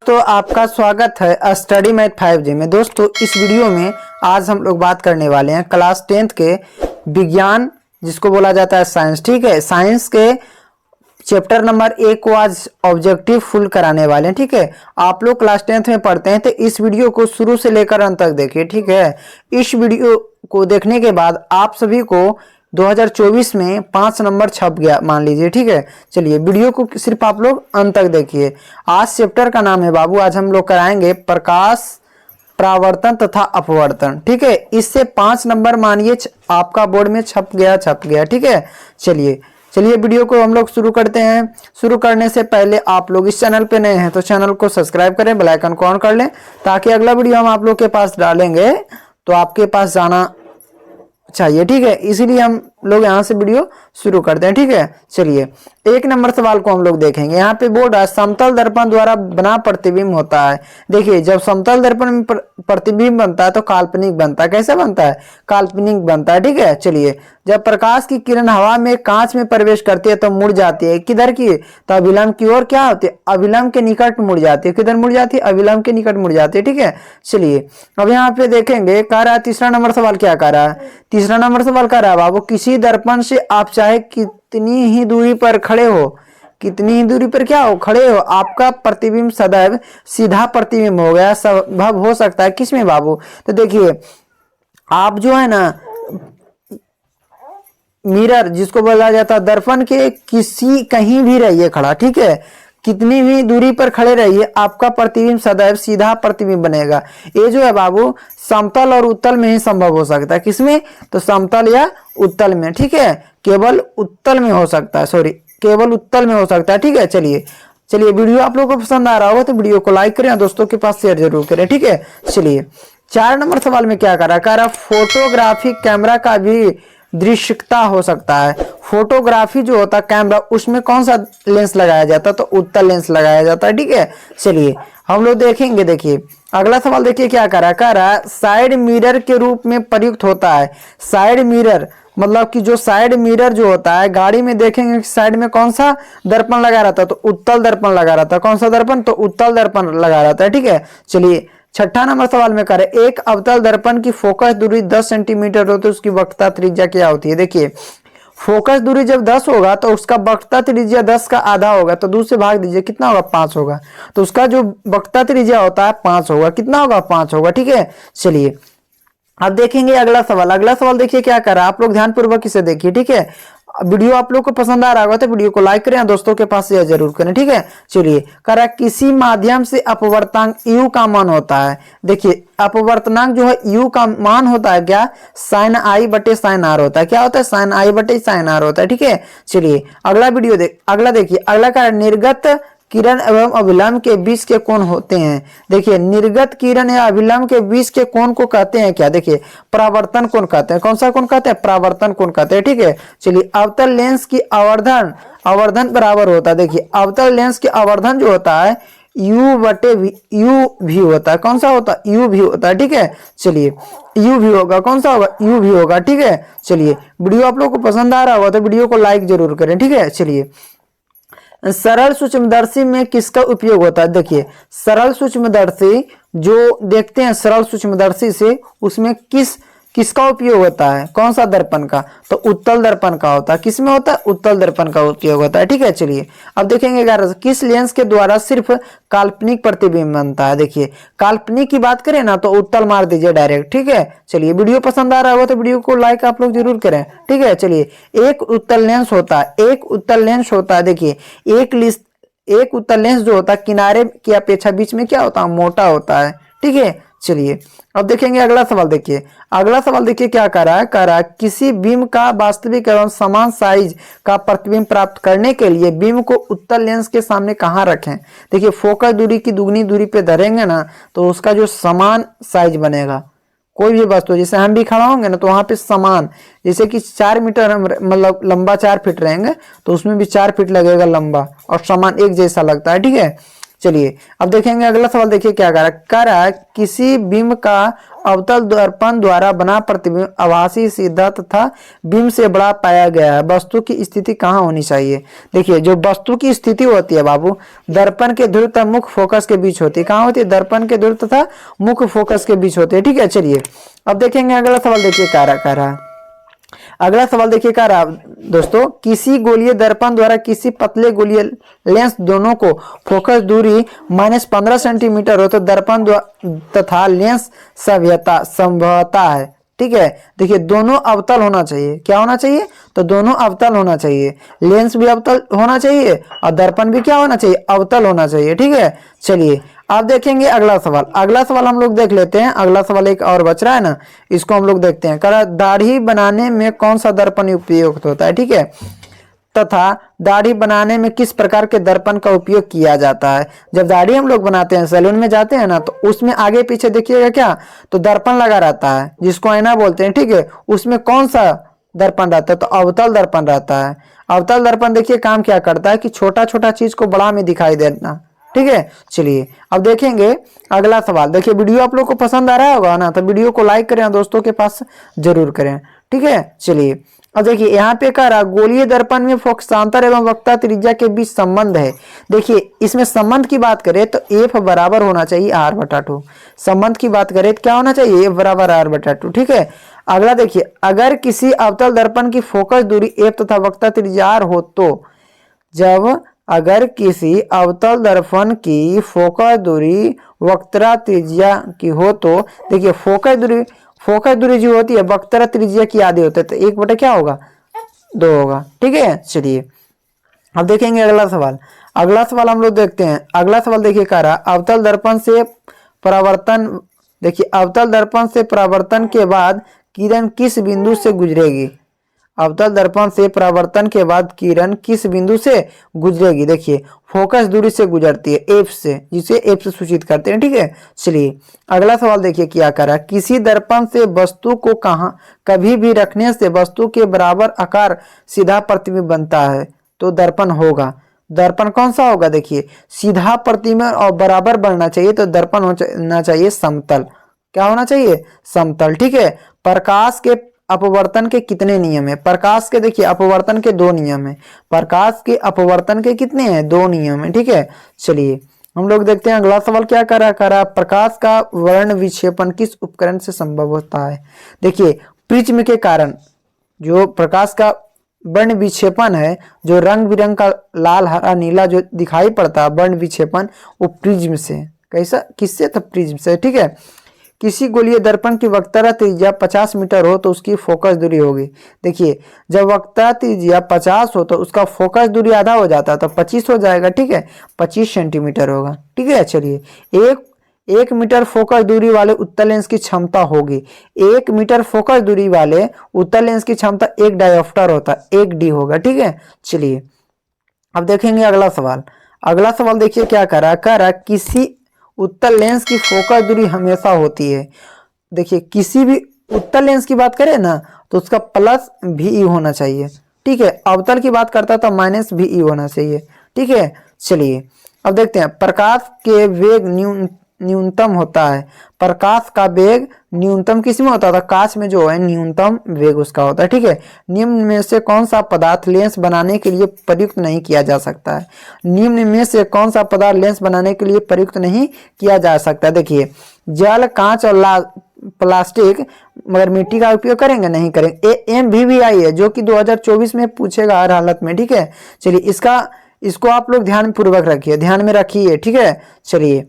तो आपका स्वागत है स्टडी मैथ 5G में। दोस्तों इस वीडियो में आज हम लोग बात करने वाले हैं क्लास 10th के विज्ञान जिसको बोला जाता है साइंस। ठीक है, साइंस के चैप्टर नंबर 1 को आज ऑब्जेक्टिव फुल कराने वाले हैं। ठीक है, आप लोग क्लास 10th में पढ़ते हैं तो इस वीडियो को शुरू से लेकर अंत तक देखिए। ठीक है, इस वीडियो को देखने के बाद आप सभी को 2024 में 5 नंबर छप गया मान लीजिए। ठीक है, चलिए वीडियो को सिर्फ आप लोग अंत तक देखिए। आज चैप्टर का नाम है बाबू, आज हम लोग कराएंगे प्रकाश परावर्तन तथा अपवर्तन। ठीक है, इससे 5 नंबर मानिए आपका बोर्ड में छप गया। ठीक है, चलिए वीडियो को हम लोग शुरू करते हैं। शुरू करने से पहले आप लोग इस चैनल पे नए हैं तो चैनल को सब्सक्राइब करें, बेल आइकन को ऑन कर लें ताकि अगला वीडियो हम आप लोग के पास डालेंगे तो आपके पास जाना चाहिए। ठीक है, इसीलिए हम लोग यहाँ से वीडियो शुरू करते हैं। ठीक है, चलिए 1 नंबर सवाल को हम लोग देखेंगे। यहाँ पे बोल रहा है समतल दर्पण द्वारा बना प्रतिबिंब होता है। देखिए जब समतल दर्पण में प्रतिबिंब बनता है तो काल्पनिक बनता है। कैसे बनता है? काल्पनिक बनता है। ठीक है, चलिए जब प्रकाश की किरण हवा में कांच में प्रवेश करती है तो मुड़ जाती है। किधर की? तो अभिलंब की ओर क्या होती है? अभिलंब के निकट मुड़ जाती है। किधर मुड़ जाती है? अभिलंब के निकट मुड़ जाती है। ठीक है, चलिए अब यहाँ पे देखेंगे कह रहा है तीसरा नंबर सवाल क्या कह रहा है? तीसरा नंबर सवाल कह रहा है बाबू किसी दर्पण से आप चाहे कितनी ही दूरी पर खड़े हो, कितनी ही दूरी पर क्या हो? खड़े हो, आपका प्रतिबिंब सदैव सीधा प्रतिबिंब हो गया। संभव हो सकता है किसमें बाबू? तो देखिए आप जो है ना मिरर जिसको बोला जाता है दर्पण के कहीं भी रहिए खड़ा। ठीक है, कितनी भी दूरी पर खड़े रहिए आपका प्रतिबिंब सदैव सीधा प्रतिबिंब बनेगा। ये जो है बाबू समतल और उत्तल में ही संभव हो सकता है। किसमें? तो समतल या उत्तल में। ठीक है, केवल उत्तल में हो सकता है, केवल उत्तल में हो सकता है। ठीक है, चलिए वीडियो आप लोगों को पसंद आ रहा होगा तो वीडियो को लाइक करें, दोस्तों के पास शेयर जरूर करें। ठीक है, चलिए 4 नंबर सवाल में क्या कह रहा है? फोटोग्राफिक कैमरा का भी दृश्यता हो सकता है। फोटोग्राफी जो होता है कैमरा उसमें कौन सा लेंस लगाया जाता है? तो उत्तल लेंस लगाया जाता है। ठीक है, चलिए हम लोग देखेंगे। देखिए अगला सवाल देखिए क्या कह रहा है साइड मिरर के रूप में प्रयुक्त होता है। साइड मिरर मतलब कि जो साइड मिरर जो होता है गाड़ी में देखेंगे कि साइड में कौन सा दर्पण लगा रहता है? तो उत्तल दर्पण लगा रहता है। कौन सा दर्पण? तो उत्तल दर्पण लगा रहता है। ठीक है, चलिए 6ठा नंबर सवाल में करें एक अवतल दर्पण की फोकस दूरी 10 सेंटीमीटर हो तो उसकी वक्रता त्रिज्या क्या होती है? देखिए फोकस दूरी जब 10 होगा तो उसका वक्रता त्रिज्या 10 का आधा होगा तो 2 से भाग दीजिए, कितना होगा? 5 होगा। तो उसका जो वक्रता त्रिज्या होता है 5 होगा। कितना होगा? 5 होगा। ठीक है, चलिए अब देखेंगे अगला सवाल। अगला सवाल देखिए क्या कर रहा है, आप लोग ध्यानपूर्वक इसे देखिए। ठीक है, वीडियो आप लोग को पसंद आ रहा होगा तो वीडियो को लाइक करें, दोस्तों के पास शेयर जरूर करें। ठीक है, चलिए कह रहा है किसी माध्यम से अपवर्तनांक u का मान होता है। देखिए अपवर्तनांक जो है u का मान होता है क्या? साइन आई बटे साइन आर होता है। क्या होता है? साइन आई बटे साइन आर होता है। ठीक है, चलिए अगला वीडियो अगला देखिए। अगला कह रहा है निर्गत किरण एवं अभिलंब के बीच के कोण होते हैं। देखिए निर्गत किरण या अभिलंब के बीच के कोण को कहते हैं क्या? देखिए परावर्तन कोण कहते हैं। कौन सा कोण कहते हैं? परावर्तन कोण कहते हैं। ठीक है, चलिए अवतल लेंस की आवर्धन बराबर होता है। देखिए अवतल लेंस की आवर्धन जो होता है u बटे u भी होता है। कौन सा होता है? u भी होता है। ठीक है, चलिए u भी होगा। कौन सा होगा? u भी होगा। ठीक है, चलिए वीडियो आप लोग को पसंद आ रहा होगा तो वीडियो को लाइक जरूर करें। ठीक है, चलिए सरल सूक्ष्मदर्शी में किसका उपयोग होता है? देखिए सरल सूक्ष्मदर्शी जो देखते हैं सरल सूक्ष्मदर्शी से उसमें किसका उपयोग होता है? कौन सा दर्पण का? तो उत्तल दर्पण का होता है। किसमें होता है? उत्तल दर्पण का उपयोग होता है। ठीक है, चलिए अब देखेंगे किस लेंस के द्वारा सिर्फ काल्पनिक प्रतिबिंब बनता है। देखिए काल्पनिक की बात करें ना तो उत्तल मार दीजिए डायरेक्ट। ठीक है, चलिए वीडियो पसंद आ रहा होगा तो वीडियो को लाइक आप लोग जरूर करें। ठीक है, चलिए एक उत्तल लेंस होता है। देखिए एक उत्तल लेंस जो होता है किनारे की अपेक्षा बीच में क्या होता है? मोटा होता है। ठीक है, चलिए अब देखेंगे अगला सवाल। देखिए अगला सवाल देखिए क्या कह रहा है किसी बीम का वास्तविक एवं समान साइज का प्रतिबिंब प्राप्त करने के लिए बीम को उत्तल लेंस के सामने कहाँ रखें? देखिए फोकस दूरी की दुगनी दूरी पे धरेंगे ना तो उसका जो समान साइज बनेगा। कोई भी वस्तु जैसे हम भी खड़ा होंगे ना तो वहां पे समान, जैसे कि 4 मीटर मतलब लंबा 4 फीट रहेंगे तो उसमें भी 4 फीट लगेगा लंबा और समान एक जैसा लगता है। ठीक है, चलिए अब देखेंगे अगला सवाल। देखिए क्या कह रहा है किसी बिंब का अवतल दर्पण द्वारा बना प्रतिबिंब आभासी सीधा तथा बिंब से बड़ा पाया गया है, वस्तु की स्थिति कहाँ होनी चाहिए। देखिए जो वस्तु की स्थिति होती है बाबू, दर्पण के ध्रुव तथा मुख्य फोकस के बीच होती है। कहाँ होती है? दर्पण के ध्रुव तथा मुख्य फोकस के बीच होती है। ठीक है, चलिए अब देखेंगे अगला सवाल। देखिए क्या कह रहा है अगला सवाल। देखिए क्या रहा दोस्तों, किसी गोलीय दर्पण द्वारा किसी पतले गोलीय लेंस दोनों को फोकस दूरी -15 सेंटीमीटर हो तो दर्पण तथा लेंस संभवता है। ठीक है, देखिए दोनों अवतल होना चाहिए। क्या होना चाहिए? तो दोनों अवतल होना चाहिए, लेंस भी अवतल होना चाहिए और दर्पण भी क्या होना चाहिए? अवतल होना चाहिए। ठीक है, चलिए आप देखेंगे अगला सवाल। अगला सवाल हम लोग देख लेते हैं। अगला सवाल एक और बच रहा है ना, इसको हम लोग देखते हैं। कह दाढ़ी बनाने में कौन सा दर्पण उपयुक्त होता है। ठीक है, तथा दाढ़ी बनाने में किस प्रकार के दर्पण का उपयोग किया जाता है। जब दाढ़ी हम लोग बनाते हैं, सैलून में जाते हैं ना, तो उसमें आगे पीछे देखिएगा क्या, तो दर्पण लगा रहता है जिसको आईना बोलते हैं। ठीक है, उसमें कौन सा दर्पण रहता है? तो अवतल दर्पण रहता है। अवतल दर्पण देखिए काम क्या करता है कि छोटा छोटा चीज को बड़ा में दिखाई देना। ठीक है, चलिए अब देखेंगे अगला सवाल। देखिए वीडियो आप लोग को पसंद आ रहा होगा ना, तो वीडियो को लाइक करें, दोस्तों के पास जरूर करें। ठीक है, चलिए अब देखिए यहाँ पे कह रहा गोलीय दर्पण में फोकसांतर एवं वक्रता त्रिज्या के बीच संबंध है। देखिए इसमें संबंध की बात करें तो एफ बराबर होना चाहिए r/2। संबंध की बात करें तो क्या होना चाहिए? एफ बराबर r/2। ठीक है, अगला देखिए अगर किसी अवतल दर्पण की फोकस दूरी एफ तथा वक्रता त्रिज्या r हो तो अगर किसी अवतल दर्पण की फोकस दूरी वक्रता त्रिज्या की हो तो देखिए फोकस दूरी जो होती है वक्रता त्रिज्या की आधी होती है, तो 1/2 क्या होगा? 2 होगा। ठीक है, चलिए अब देखेंगे अगला सवाल। अगला सवाल हम लोग देखते हैं। अगला सवाल देखिए कह रहा अवतल दर्पण से परावर्तन। देखिए अवतल दर्पण से परावर्तन के बाद किरण किस बिंदु से गुजरेगी। अवतल दर्पण से परावर्तन के बाद किरण किस बिंदु से गुजरेगी। देखिए फोकस दूरी से गुजरती है, एफ से, जिसे एफ से सूचित करते हैं। ठीक है, चलिए अगला सवाल देखिए क्या कर रहा है। किसी दर्पण से वस्तु को कभी भी रखने से वस्तु के बराबर आकार सीधा प्रतिबिंब बनता है तो दर्पण होगा। दर्पण कौन सा होगा? देखिए सीधा प्रतिबिंब और बराबर बनना चाहिए तो दर्पण होना चाहिए समतल। क्या होना चाहिए? समतल। ठीक है, प्रकाश के अपवर्तन के कितने नियम है? प्रकाश के देखिए अपवर्तन के 2 नियम है। प्रकाश के अपवर्तन के कितने हैं? 2 नियम है। ठीक है, चलिए हम लोग देखते हैं अगला सवाल क्या कर रहा है। प्रकाश का वर्ण विक्षेपण किस उपकरण से संभव होता है। देखिए प्रिज्म के कारण जो प्रकाश का वर्ण विक्षेपण है, जो रंग बिरंग का लाल हरा नीला जो दिखाई पड़ता है वर्ण विक्षेपण, वो प्रिज्म से। कैसा? किससे? तो प्रिज्म से। ठीक है, किसी गोलीय दर्पण की वक्रता त्रिज्या 50 मीटर हो तो उसकी फोकस दूरी होगी। देखिए जब वक्रता त्रिज्या 50 हो तो उसका फोकस दूरी आधा हो जाता है तो 25 हो जाएगा। ठीक है, 25 सेंटीमीटर होगा। ठीक है, चलिए एक मीटर फोकस दूरी वाले उत्तल लेंस की क्षमता होगी। 1 मीटर फोकस दूरी वाले उत्तल लेंस की क्षमता 1 डायोप्टर होता है, 1 डी होगा। ठीक है, चलिए अब देखेंगे अगला सवाल। अगला सवाल देखिए क्या कर रहा है किसी उत्तल लेंस की फोकस दूरी हमेशा होती है। देखिए किसी भी उत्तल लेंस की बात करें ना तो उसका प्लस VE होना चाहिए। ठीक है, अवतल की बात करता तो -VE होना चाहिए। ठीक है, चलिए अब देखते हैं प्रकाश के वेग न्यूनतम होता है। प्रकाश का वेग न्यूनतम किस में होता है? कांच में जो है न्यूनतम वेग उसका होता है। ठीक है, निम्न में से कौन सा पदार्थ लेंस बनाने के लिए प्रयुक्त नहीं किया जा सकता है। निम्न में से कौन सा पदार्थ लेंस बनाने के लिए प्रयुक्त नहीं किया जा सकता। देखिए जल, कांच और प्लास्टिक, मगर मिट्टी का उपयोग करेंगे नहीं करेंगे। MVVI है जो कि 2024 में पूछेगा हर हालत में। ठीक है, चलिए इसको आप लोग ध्यान पूर्वक रखिए, ध्यान में रखिए। ठीक है, चलिए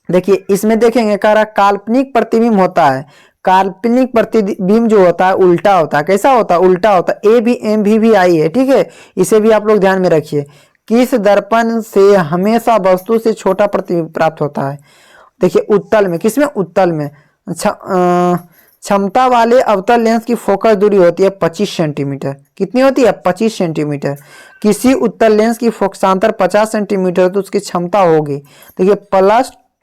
देखिए इसमें देखेंगे कह रहा काल्पनिक प्रतिबिंब होता है। काल्पनिक प्रतिबिंब जो होता है उल्टा होता है। कैसा होता है? उल्टा होता है। ये भी MVVI है। ठीक है, इसे भी आप लोग ध्यान में रखिए। किस दर्पण से हमेशा वस्तु से छोटा प्रतिबिंब प्राप्त होता है। देखिए उत्तल में। किसमें? उत्तल में। क्षमता वाले अवतल लेंस की फोकस दूरी होती है 25 सेंटीमीटर। कितनी होती है? 25 सेंटीमीटर। किसी उत्तल लेंस की फोकसांतर 50 सेंटीमीटर तो उसकी क्षमता होगी। देखिए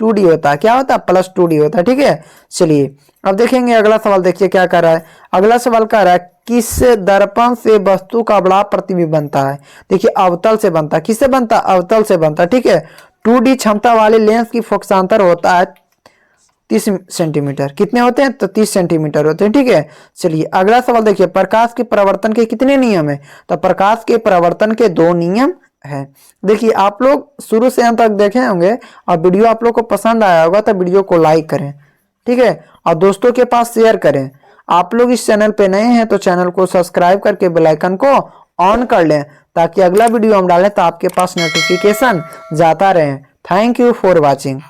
+2D होता है। क्या होता है? +2D होता है। ठीक है, चलिए अब देखेंगे अगला सवाल। देखिए क्या कर रहा है। अगला सवाल कह रहा है किस दर्पण से वस्तु का बड़ा प्रतिबिंब बनता है। देखिए अवतल से बनता है। किससे बनता है? अवतल से बनता है। ठीक है, 2D क्षमता वाले लेंस की फोकसांतर होता है 30 सेंटीमीटर। कितने होते हैं? तो 30 सेंटीमीटर होते हैं, ठीक है। चलिए अगला सवाल देखिए, प्रकाश के परावर्तन के कितने नियम है? तो प्रकाश के परावर्तन के 2 नियम है। देखिए आप लोग शुरू से अंत तक देखे होंगे और वीडियो आप लोग को पसंद आया होगा तो वीडियो को लाइक करें, ठीक है, और दोस्तों के पास शेयर करें। आप लोग इस चैनल पे नए हैं तो चैनल को सब्सक्राइब करके बेल आइकन को ऑन कर लें ताकि अगला वीडियो हम डालें तो आपके पास नोटिफिकेशन जाता रहे। Thank you for watching.